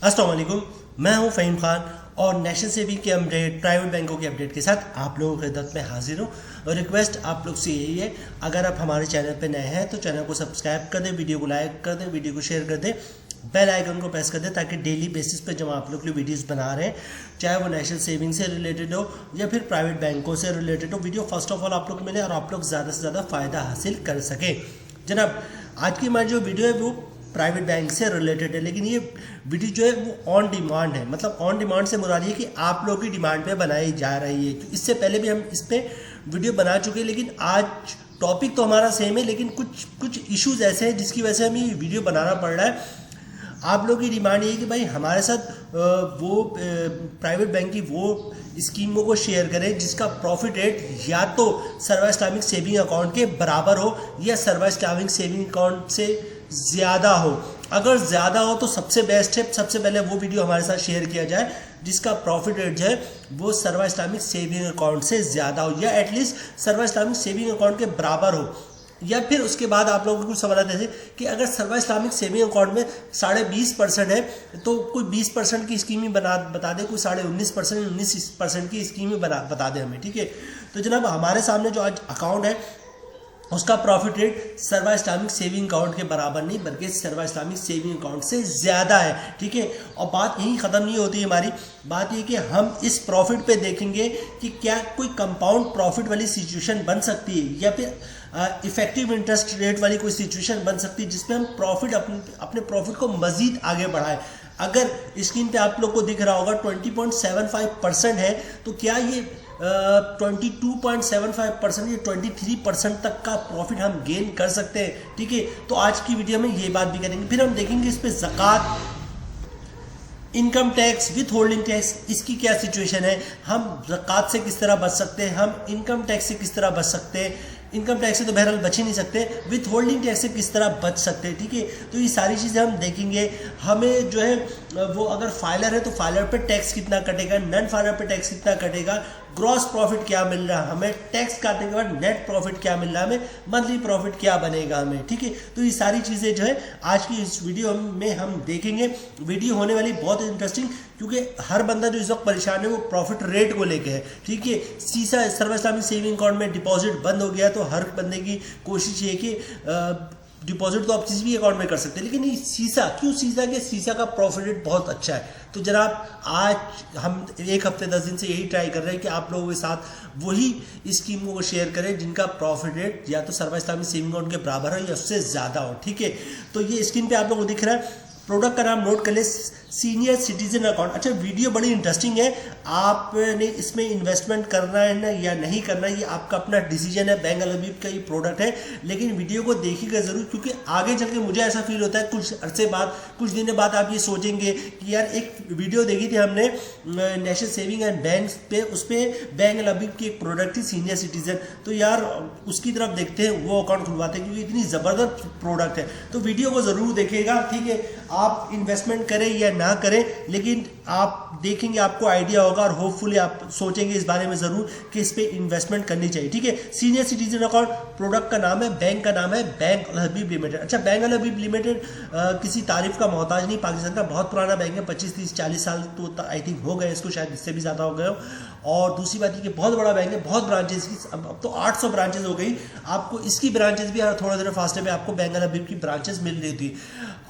अस्सलाम वालेकुम, मैं हूं फ़हीम खान और नेशनल सेविंग के अपडेट, प्राइवेट बैंकों के अपडेट के साथ आप लोगों की खिदमत में हाजिर हूं। और रिक्वेस्ट आप लोग से यही है, अगर आप हमारे चैनल पर नए हैं तो चैनल को सब्सक्राइब कर दें, वीडियो को लाइक कर दें, वीडियो को शेयर कर दें, बेल आइकन को प्रेस कर दें ताकि डेली बेसिस पे जब आप लोग के वीडियोस बना रहे हैं, चाहे वो नेशनल सेविंग से रिलेटेड हो या फिर प्राइवेट बैंकों से रिलेटेड हो, वीडियो फर्स्ट ऑफ ऑल आप लोग को मिले और आप लोग ज़्यादा से ज़्यादा फ़ायदा हासिल कर सकें। जनाब, आज की हमारी जो वीडियो है वो प्राइवेट बैंक से रिलेटेड है, लेकिन ये वीडियो जो है वो ऑन डिमांड है। मतलब ऑन डिमांड से मुराद ये कि आप लोगों की डिमांड पे बनाई जा रही है। तो इससे पहले भी हम इस पर वीडियो बना चुके हैं, लेकिन आज टॉपिक तो हमारा सेम है, लेकिन कुछ इश्यूज ऐसे हैं जिसकी वजह से हमें वीडियो बनाना पड़ रहा है। आप लोगों की डिमांड ये है कि भाई हमारे साथ वो प्राइवेट बैंक की वो स्कीमों को शेयर करें जिसका प्रॉफिट रेट या तो सर्वा इस्लामिक सेविंग अकाउंट के बराबर हो या सर्वा इस्लामिक सेविंग अकाउंट से ज़्यादा हो। अगर ज़्यादा हो तो सबसे बेस्ट है, सबसे पहले वो वीडियो हमारे साथ शेयर किया जाए जिसका प्रॉफिट रेट जो है वो सर्वा इस्लामिक सेविंग अकाउंट से ज़्यादा हो या एटलीस्ट सर्वा इस्लामिक सेविंग अकाउंट के बराबर हो। या फिर उसके बाद आप लोगों को कुछ सवाल आते थे कि अगर सर्वा इस्लामिक सेविंग अकाउंट में 20.5% है तो कोई 20% की स्कीम ही बता दे, कोई 19.5% 19% की स्कीम ही बता दे हमें, ठीक है। तो जनाब, हमारे सामने जो आज अकाउंट है उसका प्रॉफिट रेट सर्वा इस्लामिक सेविंग अकाउंट के बराबर नहीं बल्कि सर्वा इस्लामिक सेविंग अकाउंट से ज़्यादा है, ठीक है। और बात यहीं ख़त्म नहीं होती है हमारी बात, ये कि हम इस प्रॉफिट पे देखेंगे कि क्या कोई कंपाउंड प्रॉफिट वाली सिचुएशन बन सकती है या फिर इफेक्टिव इंटरेस्ट रेट वाली कोई सिचुएशन बन सकती है जिसमें हम प्रॉफिट अपने प्रॉफिट को मज़ीद आगे बढ़ाएं। अगर स्क्रीन पे आप लोग को दिख रहा होगा 20.75% है, तो क्या ये 22.75% या 23% तक का प्रॉफिट हम गेन कर सकते हैं, ठीक है। तो आज की वीडियो में ये बात भी करेंगे। फिर हम देखेंगे इस पे ज़कात, income tax, withholding tax, इसकी क्या सिचुएशन है, हम ज़कात से किस तरह बच सकते हैं, हम इनकम टैक्स से किस तरह बच सकते हैं, इनकम टैक्स से तो बहरहाल बच ही नहीं सकते, विथ होल्डिंग टैक्स से किस तरह बच सकते हैं, ठीक है। तो ये सारी चीज़ें हम देखेंगे। हमें जो है वो अगर फाइलर है तो फाइलर पे टैक्स कितना कटेगा, नॉन फाइलर पे टैक्स कितना कटेगा, ग्रॉस प्रॉफिट क्या मिल रहा है हमें, टैक्स काटने के बाद नेट प्रॉफिट क्या मिल रहा है हमें, मंथली प्रॉफिट क्या बनेगा हमें, ठीक है। तो ये सारी चीज़ें जो है आज की इस वीडियो में हम देखेंगे। वीडियो होने वाली बहुत इंटरेस्टिंग, क्योंकि हर बंदा जो इस वक्त परेशान है वो प्रॉफिट रेट को लेके है, ठीक है। सीसा सर्वा इस्लामिक सेविंग अकाउंट में डिपॉजिट बंद हो गया तो हर बंदे की कोशिश ये है कि डिपॉजिट तो आप किसी भी अकाउंट में कर सकते हैं, लेकिन ये सीसा का प्रॉफिट रेट बहुत अच्छा है। तो जनाब, आज हम 1 हफ्ते 10 दिन से यही ट्राई कर रहे हैं कि आप लोगों के साथ वही स्कीमों को शेयर करें जिनका प्रॉफिट रेट या तो सर्वा इस्लामिक सेविंग अकाउंट के बराबर हो या उससे ज़्यादा हो, ठीक है। तो ये स्क्रीन पे आप लोगों को दिख रहा है, प्रोडक्ट का नाम नोट कर ले, सीनियर सिटीजन अकाउंट। अच्छा, वीडियो बड़ी इंटरेस्टिंग है, आपने इसमें इन्वेस्टमेंट करना है ना या नहीं करना, ये आपका अपना डिसीजन है। बैंक अल हबीब का ये प्रोडक्ट है, लेकिन वीडियो को देखिएगा ज़रूर, क्योंकि आगे चल के मुझे ऐसा फील होता है कुछ अरसे बाद, कुछ दिनों बाद आप ये सोचेंगे कि यार एक वीडियो देखी थी हमने नेशनल सेविंग एंड बैंक पे, उस पर बैंक अल हबीब की एक प्रोडक्ट थी सीनियर सिटीजन, तो यार उसकी तरफ देखते हैं, वो अकाउंट खुलवाते हैं क्योंकि इतनी ज़बरदस्त प्रोडक्ट है। तो वीडियो को ज़रूर देखिएगा, ठीक है। आप इन्वेस्टमेंट करें या ना करें, लेकिन आप देखेंगे आपको आइडिया होगा और होपफुली आप सोचेंगे इस बारे में ज़रूर कि इस पे इन्वेस्टमेंट करनी चाहिए, ठीक है। सीनियर सिटीजन अकाउंट, प्रोडक्ट का नाम है, बैंक का नाम है बैंक अल हबीब लिमिटेड। अच्छा, बैंक अल हबीब लिमिटेड किसी तारीफ का मोहताज नहीं, पाकिस्तान का बहुत पुराना बैंक है, 25 30 40 साल तो आई थिंक हो गए इसको, शायद इससे भी ज़्यादा हो गए हो। और दूसरी बात ये कि बहुत बड़ा बैंक है, बहुत ब्रांचेज की, अब तो 800 ब्रांचेज हो गई। आपको इसकी ब्रांचेज भी हर थोड़े देर फासले पे आपको बैंक अल हबीब की ब्रांचेज मिल रही थी,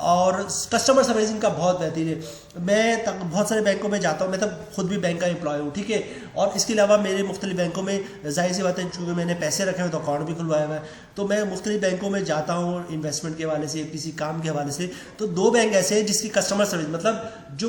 और कस्टमर सर्विस इनका बहुत बेहतरीन है। मैं बहुत सारे बैंकों में जाता हूँ, मैं तब खुद भी बैंक का एम्प्लॉय हूँ, ठीक है। और इसके अलावा मेरे मुख्तलिफ बैंकों में जाहिर सी बात है, चूँकि मैंने पैसे रखे हैं तो अकाउंट भी खुलवाया हुआ है, तो मैं मुख्तलिफ बैंकों में जाता हूँ इन्वेस्टमेंट के हवाले से, किसी काम के हवाले से। तो 2 बैंक ऐसे हैं जिसकी कस्टमर सर्विस, मतलब जो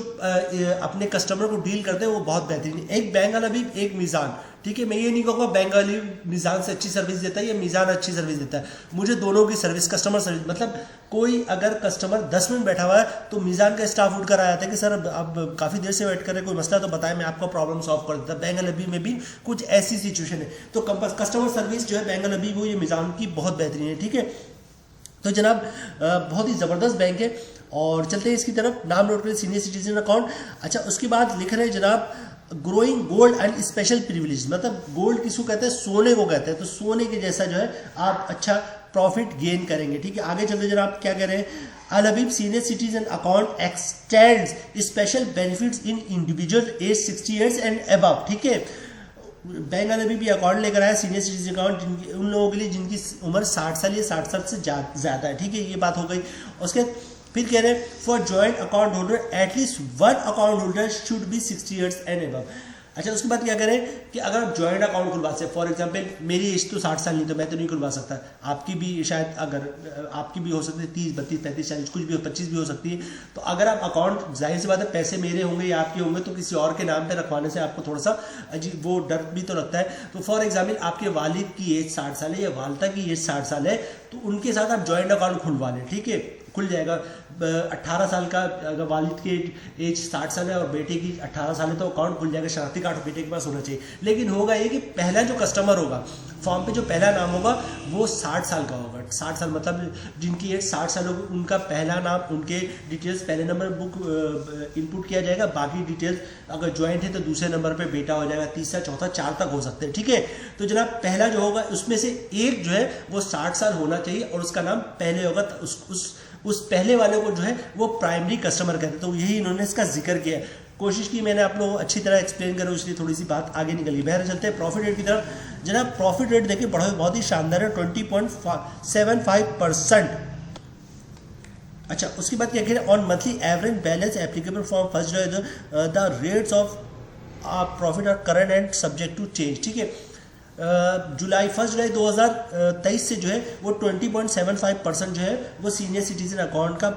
अपने कस्टमर को डील करते हैं वो बहुत बेहतरीन है। एक बैंक अल हबीब, एक मीज़ान, ठीक है। मैं ये नहीं कहूँगा बैंक अल हबीब मीज़ान से अच्छी सर्विस देता है या मीज़ान अच्छी सर्विस देता है, मुझे दोनों की सर्विस, कस्टमर सर्विस, मतलब कोई अगर कस्टमर 10 मिनट बैठा हुआ है तो मीज़ान का स्टाफ उठ कर आया था कि सर अब काफ़ी देर से वेट कर रहे हैं, कोई मसला तो बताएं, मैं आपका प्रॉब्लम सॉल्व कर देता। बैंक अल हबीब में भी कुछ ऐसी सिचुएशन है। तो कस्टमर सर्विस जो है बैंक अल हबीब वो ये मीज़ान की बहुत बेहतरीन है, ठीक है। तो जनाब, बहुत ही ज़बरदस्त बैंक है। और चलते हैं इसकी तरफ, नाम नोट करें, सीनियर सिटीजन अकाउंट। अच्छा, उसके बाद लिख रहे हैं जनाब growing gold and special privilege, मतलब गोल्ड किसको कहते हैं, सोने को कहते हैं। तो सोने के जैसा जो है आप अच्छा प्रॉफिट गेन करेंगे। ठीक है, आगे चलते जरा आप क्या कह रहे हैं, Al Habib senior citizen account extends special benefits in individual age 60 years and above. ठीक है, बैंक वाले भी अकाउंट लेकर आया सीनियर सिटीजन अकाउंट उन लोगों के लिए जिनकी उम्र 60 साल या 60 साल से ज़्यादा है। ठीक है, ये बात हो गई। उसके फिर कह रहे हैं for joint account holder at least one account holder should be 60 years and above. अच्छा, उसके बाद क्या करें कि अगर आप जॉइंट अकाउंट खुलवा से, फॉर एग्जांपल मेरी एज तो 60 साल नहीं, तो मैं तो नहीं खुलवा सकता, आपकी भी शायद, अगर आपकी भी हो सकती है 30, 32, 33, 40, कुछ भी हो, 25 भी हो सकती है। तो अगर आप अकाउंट, जाहिर सी बात है पैसे मेरे होंगे या आपके होंगे, तो किसी और के नाम पे रखवाने से आपको थोड़ा सा अजीब वो डर भी तो लगता है। तो फॉर एग्जाम्पल आपके वालिद की एज 60 साल है या वालदा की एज 60 साल है, तो उनके साथ आप जॉइंट अकाउंट खुलवा लें। ठीक है, खुल जाएगा। 18 साल का अगर वालिद की एज 60 साल है और बेटे की 18 साल है तो अकाउंट खुल जाएगा, शनाख्ती कार्ड बेटे के पास होना चाहिए। लेकिन होगा ये कि पहला जो कस्टमर होगा फॉर्म पे, जो पहला नाम होगा वो 60 साल का होगा। 60 साल मतलब जिनकी एज 60 साल होगी उनका पहला नाम, उनके डिटेल्स पहले नंबर बुक इनपुट किया जाएगा, बाकी डिटेल्स अगर ज्वाइंट है तो दूसरे नंबर पे बेटा हो जाएगा, तीसरा, चौथा, 4 तक हो सकते हैं। ठीक है, तो जनाब पहला जो होगा उसमें से एक जो है वो 60 साल होना चाहिए और उसका नाम पहले होगा, उस पहले वाले को जो है वो प्राइमरी कस्टमर कहते हैं। तो यही इन्होंने इसका जिक्र किया है। कोशिश की मैंने आप लोगों को अच्छी तरह एक्सप्लेन करूँ, इसलिए थोड़ी सी बात आगे निकल गई। बहर चलते हैं प्रॉफिट रेट की तरफ। जनाब प्रॉफिट रेट देखिए बहुत ही शानदार है, 20.75%। अच्छा, उसके बाद क्या कह रहे हैं, on monthly average balance applicable from 1 July the rates of profit are current and subject to change. ठीक है, 1 जुलाई 2023 से जो है वो 20.75% जो है वो सीनियर सिटीजन अकाउंट का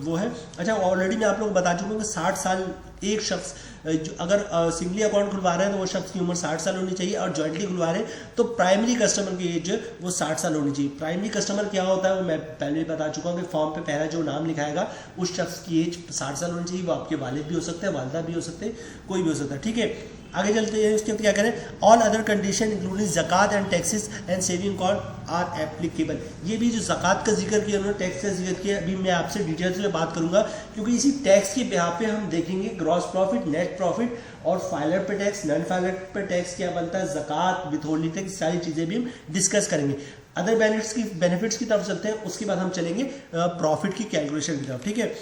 वो है। अच्छा, ऑलरेडी मैं आप लोग बता चुका हूँ कि 60 साल एक शख्स जो अगर सिंगली अकाउंट खुलवा रहे हैं तो वो शख्स की उम्र 60 साल होनी चाहिए, और जॉइंटली खुलवा रहे हैं तो प्राइमरी कस्टमर की एज वो 60 साल होनी चाहिए। प्राइमरी कस्टमर क्या होता है वो मैं पहले भी बता चुका हूँ कि फॉर्म पे पहला जो नाम लिखाएगा उस शख्स की एज 60 साल होनी चाहिए। वो आपके वालिद भी हो सकते हैं, वालदा भी हो सकते हैं, कोई भी हो सकता है। ठीक है, आगे चलते हैं। उसके बाद क्या करें, ऑल अदर कंडीशन इंक्लूडिंग ज़कात and taxes and saving account are applicable. ये भी जो ज़कात का जिक्र किया उन्होंने, टैक्स का जिक्र किया, अभी मैं आपसे डिटेल्स में बात करूंगा, क्योंकि इसी टैक्स के बिहाफ पे हम देखेंगे ग्रॉस प्रॉफिट, नेट प्रॉफिट और फाइलर पे टैक्स, नॉन फाइलर पे टैक्स क्या बनता है, ज़कात, विथहोल्डिंग टैक्स, सारी चीज़ें भी हम डिस्कस करेंगे। अदर बेनिफिट्स की तरफ चलते हैं, उसके बाद हम चलेंगे प्रॉफिट की कैलकुलेशन की तरफ। ठीक है,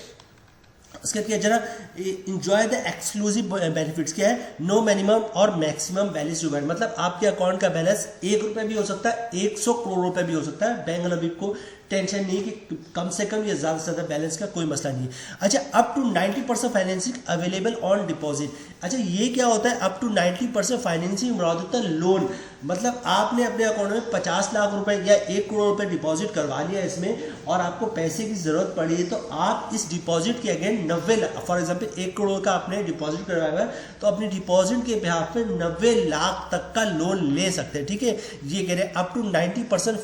उसके बाद जरा इंजॉय द एक्सक्लूसिव बेनिफिट्स क्या है, नो मिनिमम और मैक्सिमम बैलेंस रिक्वायर्ड। मतलब आपके अकाउंट का बैलेंस 1 रुपये भी हो सकता है, 100 करोड़ रुपए भी हो सकता है। बैंक वाले को टेंशन नहीं कि कम से कम या ज़्यादा से ज़्यादा बैलेंस का कोई मसला नहीं है। अच्छा, up to 90% financing available on deposit. अच्छा, ये क्या होता है, अप टू 90% फाइनेंसिंग मुराद होता है लोन। मतलब आपने अपने अकाउंट में 50 लाख रुपए या 1 करोड़ रुपए डिपॉजिट करवा लिया इसमें, और आपको पैसे की ज़रूरत पड़ी है, तो आप इस डिपॉजिट के again 90 lakh, for example 1 crore का आपने डिपॉजिट करवाया है, तो अपनी डिपॉजिट के बिहाफ पे 90 लाख तक का लोन ले सकते हैं। ठीक है, ये कह रहे हैं up to 90%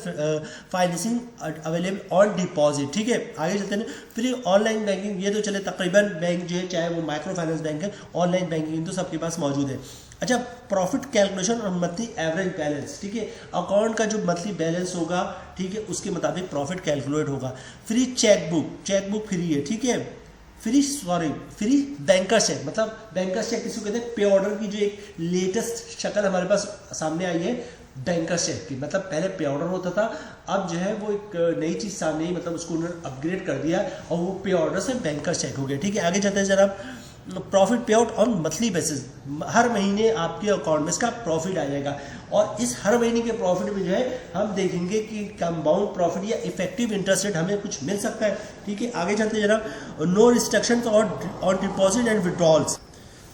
financing available on deposit. ठीक है, आगे चलते हैं। फिर ऑनलाइन बैंकिंग, ये तो चले तकरीबन बैंक जो है, चाहे वो माइक्रो फाइनेंस बैंक है, ऑनलाइन बैंकिंग तो सबके पास मौजूद है। अच्छा, प्रॉफिट कैलकुलेशन और मंथली एवरेज बैलेंस। ठीक है, अकाउंट का जो मंथली बैलेंस होगा, ठीक है, उसके मुताबिक प्रॉफिट कैलकुलेट होगा। फ्री चेकबुक फ्री है। ठीक है, फ्री बैंकर्स चेक, मतलब बैंकर्स चेक किसको कहते हैं, पे ऑर्डर की जो एक लेटेस्ट शक्ल हमारे पास सामने आई है बैंकर्स चेक की। मतलब पहले पे ऑर्डर होता था, अब जो है वो एक नई चीज़ सामने आई, मतलब उसको उन्होंने अपग्रेड कर दिया और वो पे ऑर्डर से बैंकर्स चेक हो गया। ठीक है, आगे चलते हैं जरा। प्रॉफिट पे आउट ऑन मंथली बेसिस, हर महीने आपके अकाउंट में इसका प्रॉफिट आ जाएगा, और इस हर महीने के प्रॉफिट में जो है हम देखेंगे कि कंपाउंड प्रॉफिट या इफेक्टिव इंटरेस्ट रेट हमें कुछ मिल सकता है। ठीक है, आगे चलते जरा। No restriction on deposit and withdrawals,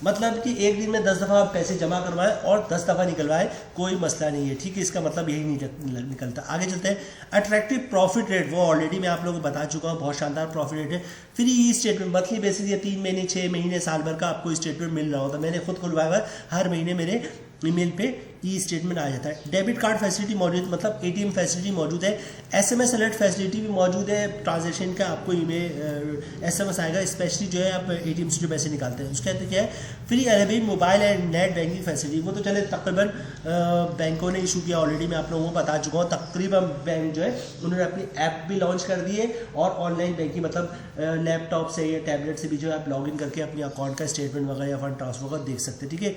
मतलब कि एक दिन में 10 दफ़ा आप पैसे जमा करवाएं और 10 दफ़ा निकलवाएं, कोई मसला नहीं है। ठीक है, इसका मतलब यही नहीं निकलता। आगे चलते हैं। अट्रैक्टिव प्रॉफिट रेट, वो ऑलरेडी मैं आप लोगों को बता चुका हूँ, बहुत शानदार प्रॉफिट रेट है। Free e statement, monthly basis या 3 महीने, 6 महीने, साल भर का आपको स्टेटमेंट मिल रहा होता है। मैंने खुद खुलवाया हुआ है, हर महीने मेरे ईमेल पे ई स्टेटमेंट आ जाता है। डेबिट कार्ड फैसिलिटी मौजूद, मतलब एटीएम फैसिलिटी मौजूद है। एसएमएस अलर्ट फैसिलिटी भी मौजूद है, ट्रांजेक्शन का आपको ईमेल एसएमएस आएगा, स्पेशली जो है आप एटीएम से जो पैसे निकालते हैं। उसके अंदर क्या है, free available mobile and net banking facility. वो तो चले तकरीबन बैंकों ने इशू किया, ऑलरेडी मैं आप लोगों को बता चुका हूँ। तकरीबन बैंक जो है उन्होंने अपनी ऐप भी लॉन्च कर दी है, और ऑनलाइन बैंकिंग मतलब लैपटॉप से या टैबलेट से भी जो है आप लॉगिन करके अपने अकाउंट का स्टेटमेंट वगैरह या फंड ट्रांसफर का देख सकते हैं। ठीक है,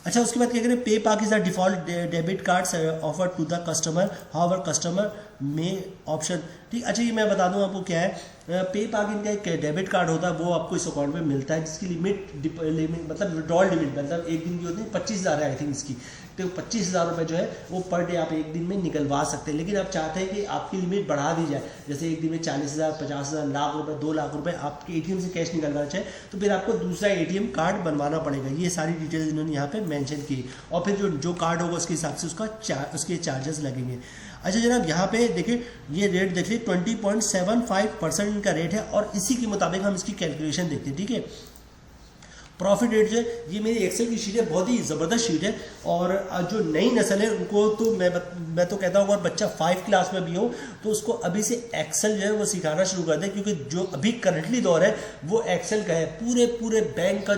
अच्छा, उसके बाद क्या करें, PayPak is the default debit cards offer to the customer, however customer में ऑप्शन, ठीक। अच्छा ये मैं बता दूं आपको क्या है, पे पाकिन का एक डेबिट कार्ड होता है, वो आपको इस अकाउंट में मिलता है, जिसकी लिमिट मतलब विड्रॉल लिमिट मतलब एक दिन की होती है 25,000 है आई थिंक इसकी, तो 25,000 रुपये जो है वो पर डे आप एक दिन में निकलवा सकते हैं। लेकिन आप चाहते हैं कि आपकी लिमिट बढ़ा दी जाए, जैसे एक दिन में 40,000, 50,000, लाख रुपए, 2 लाख रुपए आपके एटीएम से कैश निकलना चाहे, तो फिर आपको दूसरा एटीएम कार्ड बनवाना पड़ेगा। ये सारी डिटेल्स इन्होंने यहाँ पे मेंशन की, और फिर जो कार्ड होगा उसके हिसाब से उसके चार्जेस लगेंगे। अच्छा जनाब यहाँ पे देखिए ये रेट देखिए 20.75% इनका रेट है, और इसी के मुताबिक हम इसकी कैलकुलेशन देखते हैं, ठीक है। प्रॉफिट रेट जो है, ये मेरी एक्सेल की शीट है, बहुत ही ज़बरदस्त शीट है, और जो नई नस्ल है उनको तो मैं तो कहता हूँ अगर बच्चा 5 क्लास में भी हो तो उसको अभी से एक्सेल जो है वो सिखाना शुरू कर दे, क्योंकि जो अभी करंटली दौर है वो एक्सेल का है। पूरे बैंक का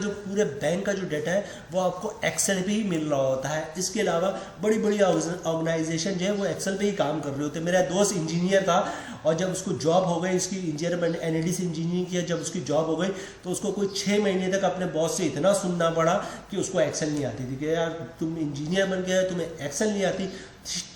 जो डाटा है वो आपको एक्सेल पे ही मिल रहा होता है। इसके अलावा बड़ी बड़ी ऑर्गेनाइजेशन जो है वो एक्सेल पे ही काम कर रहे होते हैं। मेरा दोस्त इंजीनियर था, और जब उसको जॉब हो गई, इसकी इंजीनियर NID से इंजीनियरिंग किया, जब उसकी जॉब हो गई तो उसको कोई 6 महीने तक अपने बॉस से इतना सुनना पड़ा कि उसको एक्सेल नहीं आती थी, कि यार तुम इंजीनियर बन गया तुम्हें एक्सेल नहीं आती।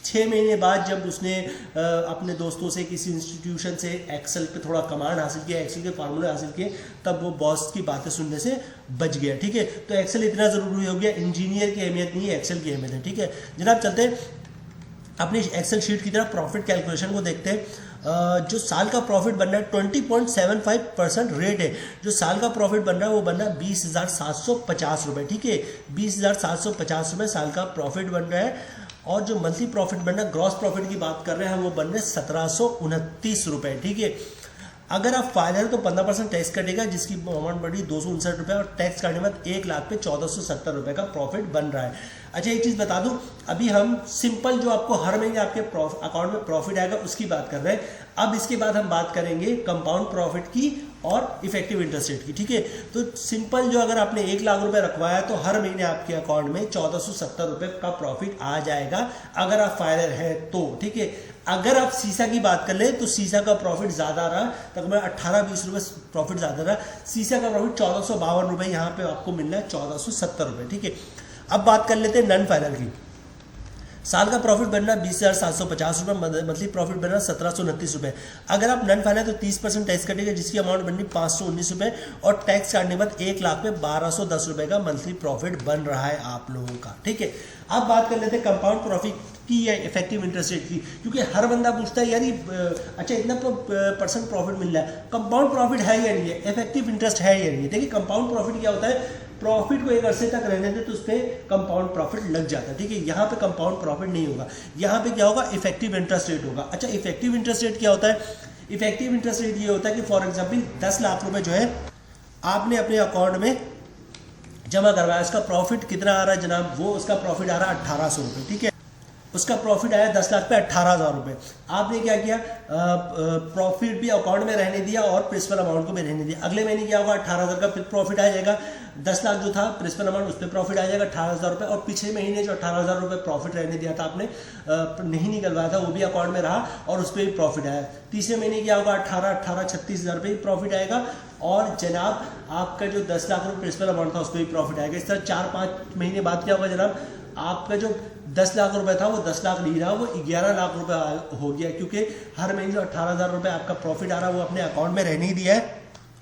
6 महीने बाद जब उसने अपने दोस्तों से किसी इंस्टीट्यूशन से एक्सेल पे थोड़ा कमांड हासिल किया, एक्सेल के फार्मूले हासिल किए, तब वो बॉस की बातें सुनने से बच गया, ठीक है। तो एक्सेल इतना ज़रूरी हो गया, इंजीनियर की अहमियत नहीं है, एक्सेल की अहमियत है, ठीक है जनाब। चलते हैं अपनी एक्सेल शीट की तरफ, प्रॉफिट कैलकुलेशन को देखते हैं। जो साल का प्रॉफिट बन रहा है 20.75% रेट है, जो साल का प्रॉफिट बन रहा है वो बन रहा है 20,750 रुपये, ठीक है। 20,750 रुपये साल का प्रॉफिट बन रहा है, और जो मंथली प्रॉफिट बन रहा है, ग्रॉस प्रॉफिट की बात कर रहे हैं वो बन रहे हैं 1,729 रुपये, ठीक है। अगर आप फाइनल तो 15% टैक्स कटेगा, जिसकी अमाउंट बढ़ी 259 रुपये, और टैक्स काटने के बाद 1 लाख पे 1,470 रुपये का प्रॉफिट बन रहा है। अच्छा एक चीज़ बता दूं, अभी हम सिंपल जो आपको हर महीने आपके अकाउंट में प्रॉफिट आएगा उसकी बात कर रहे हैं। अब इसके बाद हम बात करेंगे कंपाउंड प्रॉफिट की और इफेक्टिव इंटरेस्ट रेट की, ठीक है। तो सिंपल जो अगर आपने 1 लाख रुपए रखवाया तो हर महीने आपके अकाउंट में 1,470 रुपये का प्रॉफिट आ जाएगा, अगर आप फाइनल है तो, ठीक है। अगर आप सीसा की बात कर ले तो सीसा का प्रॉफिट ज़्यादा रहा, तकरीबन 18-20 रुपये प्रॉफिट ज़्यादा रहा। सीसा का प्रॉफिट 1,452 रुपये यहाँ पे आपको मिल रहा है, 1,470 रुपये, ठीक है। अब बात कर लेते हैं नन फाइनल की। साल का प्रॉफिट बनना 20,750 रुपये, मंथली प्रॉफिट बनना 1,729 रुपये। अगर आप नन फाइनल तो 30% टैक्स कटेगा, जिसकी अमाउंट बननी 519 रुपये, और टैक्स काटने के बाद 1 लाख पे 1,210 रुपये का मंथली प्रॉफिट बन रहा है आप लोगों का, ठीक है। अब बात कर लेते हैं कंपाउंड प्रॉफिट की या इफेक्टिव इंटरेस्ट रेट की, क्योंकि हर बंदा पूछता है यार अच्छा इतना % प्रॉफिट मिल रहा है, कंपाउंड प्रॉफिट है या नहीं है, इफेक्टिव इंटरेस्ट है या नहीं है। देखिए कंपाउंड प्रॉफिट क्या होता है, प्रॉफिट को एक अरसे तक रहने दे तो उस पर कंपाउंड प्रॉफिट लग जाता है, ठीक है। यहाँ पे कंपाउंड प्रॉफिट नहीं होगा, यहाँ पे क्या होगा, इफेक्टिव इंटरेस्ट रेट होगा। अच्छा इफेक्टिव इंटरेस्ट रेट क्या होता है, इफेक्टिव इंटरेस्ट रेट ये होता है कि फॉर एग्जाम्पल 10 लाख रुपए जो है आपने अपने अकाउंट में जमा करवाया, उसका प्रॉफिट कितना आ रहा है जनाब, वो उसका प्रॉफिट आ रहा है 1,800 रुपये, ठीक है। उसका प्रॉफिट आया 10 लाख पे 18,000 रुपये। आपने क्या किया, प्रॉफिट भी अकाउंट में रहने दिया और प्रिंसिपल अमाउंट को भी रहने दिया। अगले महीने क्या होगा, 18,000 का फिर प्रॉफिट आ जाएगा, 10 लाख जो था प्रिंसिपल अमाउंट उस पर प्रॉफिट आ जाएगा 18,000 रुपये, और पिछले महीने जो 18,000 रुपये प्रॉफिट रहने दिया था आपने नहीं निकलवाया था वो भी अकाउंट में रहा और उस पर भी प्रॉफिट आया। तीसरे महीने क्या होगा, 36,000 रुपये प्रॉफिट आएगा, और जनाब आपका जो 10 लाख रुपये प्रिंसिपल अमाउंट था उस पर भी प्रॉफिट आएगा। इस तरह 4-5 महीने बाद क्या होगा जनाब, आपका जो 10 लाख रुपए था वो 10 लाख नहीं रहा, वो 11 लाख रुपए हो गया, क्योंकि हर महीने जो 18,000 रुपये आपका प्रॉफिट आ रहा है वो अपने अकाउंट में रहने ही दिया है,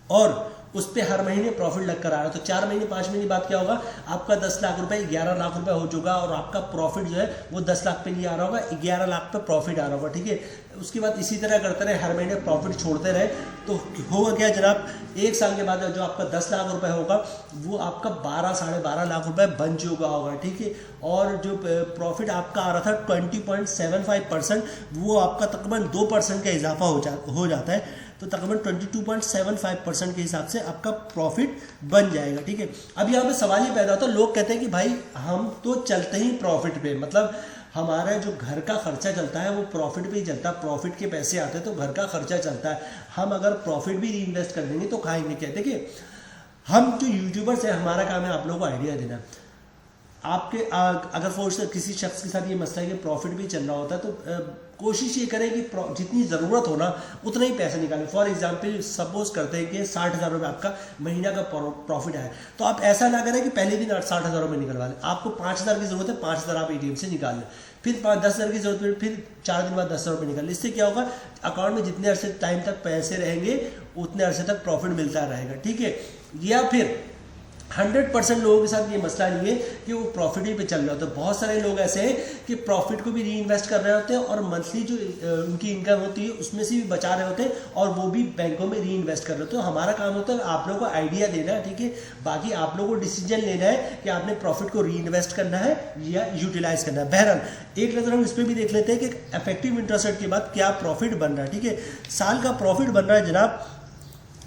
और उस पर हर महीने प्रॉफिट लग कर आ रहा है। तो 4 महीने 5 महीने बाद क्या होगा, आपका 10 लाख रुपए 11 लाख रुपए हो चुका, और आपका प्रॉफिट जो है वो 10 लाख पे नहीं आ रहा होगा, 11 लाख पे प्रॉफिट आ रहा होगा, ठीक है। उसके बाद इसी तरह करते रहे, हर महीने प्रॉफिट छोड़ते रहे, तो होगा क्या जनाब, 1 साल के बाद जो आपका 10 लाख रुपए होगा वो आपका 12-12.5 लाख रुपए बन चुका होगा, ठीक है। और जो प्रॉफिट आपका आ रहा था 20.75%, वो आपका तकरीबन 2% का इजाफा हो जाता है, तो तकरीबन 22.75% के हिसाब से आपका प्रॉफिट बन जाएगा, ठीक है। अब यहाँ पे सवाल ये पैदा होता है, लोग कहते हैं कि भाई हम तो चलते ही प्रॉफिट पे, मतलब हमारा जो घर का खर्चा चलता है वो प्रॉफिट पे ही चलता है, प्रॉफिट के पैसे आते हैं तो घर का खर्चा चलता है, हम अगर प्रॉफिट भी रीइन्वेस्ट कर देंगे तो खाएंगे क्या। देखिए हम जो यूट्यूबर्स हैं, हमारा काम है आप लोगों को आइडिया देना। आपके अगर फोर्स किसी शख्स के साथ ये मसला है कि प्रॉफिट भी चल रहा होता है, तो कोशिश ये करें कि जितनी ज़रूरत हो ना उतना ही पैसा निकालें। फॉर एग्जांपल सपोज करते हैं कि 60,000 रुपये आपका महीना का प्रॉफिट है, तो आप ऐसा ना करें कि पहले दिन 60,000 रुपये निकलवा लें। आपको 5,000 की ज़रूरत है, 5,000 आप ATM से निकाल लें, फिर 5-10 हज़ार की जरूरत पड़ी, फिर 4 दिन बाद 10,000 रुपये निकाल। इससे क्या होगा, अकाउंट में जितने अरसे टाइम तक पैसे रहेंगे उतने अरसे तक प्रॉफिट मिलता रहेगा, ठीक है। या फिर 100% लोगों के साथ ये मसला नहीं है कि वो प्रॉफिट ही पे चल रहे होते हैं। बहुत सारे लोग ऐसे हैं कि प्रॉफिट को भी री इन्वेस्ट कर रहे होते हैं और मंथली जो उनकी इनकम होती है उसमें से भी बचा रहे होते हैं और वो भी बैंकों में री इन्वेस्ट कर रहे होते हैं। तो हमारा काम होता है आप लोगों को आइडिया देना है, ठीक है, बाकी आप लोगों को डिसीजन लेना है कि आपने प्रॉफिट को री इन्वेस्ट करना है या यूटिलाइज करना है। बहरहाल एक नज़र हम इस पर भी देख लेते हैं कि इफेक्टिव इंटरेस्ट रेट के बाद क्या प्रॉफिट बन रहा है, ठीक है। साल का प्रॉफिट बन रहा है जनाब,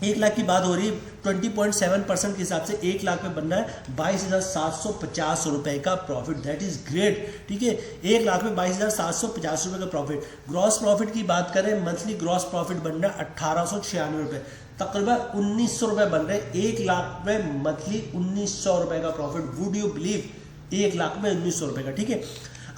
1 लाख की बात हो रही है, 20.7% के हिसाब से 1 लाख में बन रहा है 22,750 रुपए का प्रॉफिट। दैट इज ग्रेट, ठीक है। 1 लाख में 22,750 रुपए का प्रॉफिट। ग्रॉस प्रॉफिट की बात करें, मंथली ग्रॉस प्रॉफिट बन रहा है 1896 रुपए, तकरीबन 1900 रुपए बन रहे हैं। 1 लाख में मंथली 1900 रुपए का profit. Would you believe, 1 lakh में 1900 रुपए का, ठीक है।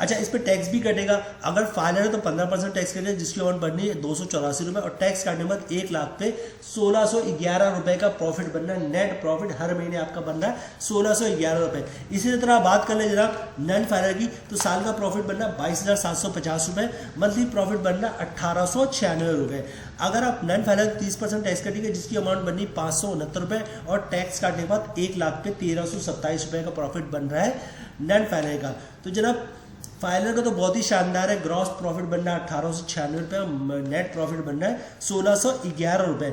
अच्छा, इस पर टैक्स भी कटेगा। अगर फाइनल है तो 15% टैक्स कटेगा, जिसकी अमाउंट बननी है 284 रुपये, और टैक्स काटने के बाद 1 लाख पे 1611 रुपये का प्रॉफिट बनना है। नेट प्रॉफिट हर महीने आपका बन रहा है 1611 रुपये। इसी तरह बात कर ले जनाब नॉन फाइनल की, तो साल का प्रॉफिट बनना है 22,750 रुपये, मंथली प्रॉफिट बनना है 1896 रुपये। अगर आप नॉन फाइनल 30% टैक्स कटेंगे, जिसकी अमाउंट बननी 569 रुपये, और टैक्स काटने के बाद 1 लाख पे 1327 रुपये का प्रॉफिट बन रहा है नॉन फाइनल का। तो जनाब फाइनल का तो बहुत ही शानदार है। ग्रॉस प्रॉफिट बन रहा है 1896 रुपये, नेट प्रॉफिट बन रहा है 1611 रुपये।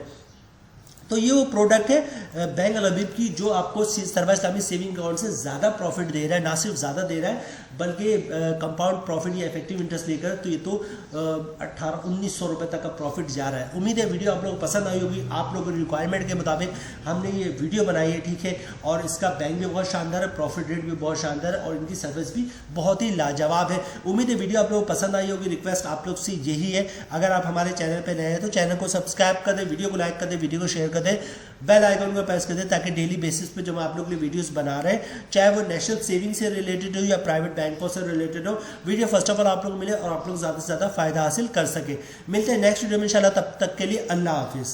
तो ये वो प्रोडक्ट है बैंक अल हबीब की, जो आपको सर्वा इस्लामी सेविंग अकाउंट से ज़्यादा प्रॉफिट दे रहा है। ना सिर्फ ज़्यादा दे रहा है बल्कि कंपाउंड प्रॉफिट या इफेक्टिव इंटरेस्ट लेकर, तो ये तो 1900 रुपये तक का प्रॉफिट जा रहा है। उम्मीद है वीडियो आप लोगों को पसंद आई होगी। आप लोगों की रिक्वायरमेंट के मुताबिक हमने ये वीडियो बनाई है, ठीक है। और इसका बैंक भी बहुत शानदार है, प्रॉफिट रेट भी बहुत शानदार है, और इनकी सर्विस भी बहुत ही लाजवाब है। उम्मीद है वीडियो आप लोगों को पसंद आई होगी। रिक्वेस्ट आप लोग से यही है, अगर आप हमारे चैनल पर नए हैं तो चैनल को सब्सक्राइब कर दें, वीडियो को लाइक कर दें, वीडियो को शेयर कर दें, बेल आइकन को प्रेस कर दें, ताकि डेली बेसिस पे जो हम आप लोग के लिए वीडियोस बना रहे हैं, चाहे वो नेशनल सेविंग से रिलेटेड हो या प्राइवेट बैंकों से रिलेटेड हो, वीडियो फर्स्ट ऑफ ऑल आप लोग को मिले और आप लोग ज़्यादा से ज़्यादा फायदा हासिल कर सके। मिलते हैं नेक्स्ट वीडियो में इंशाल्लाह, तब तक के लिए अल्लाह हाफिज़।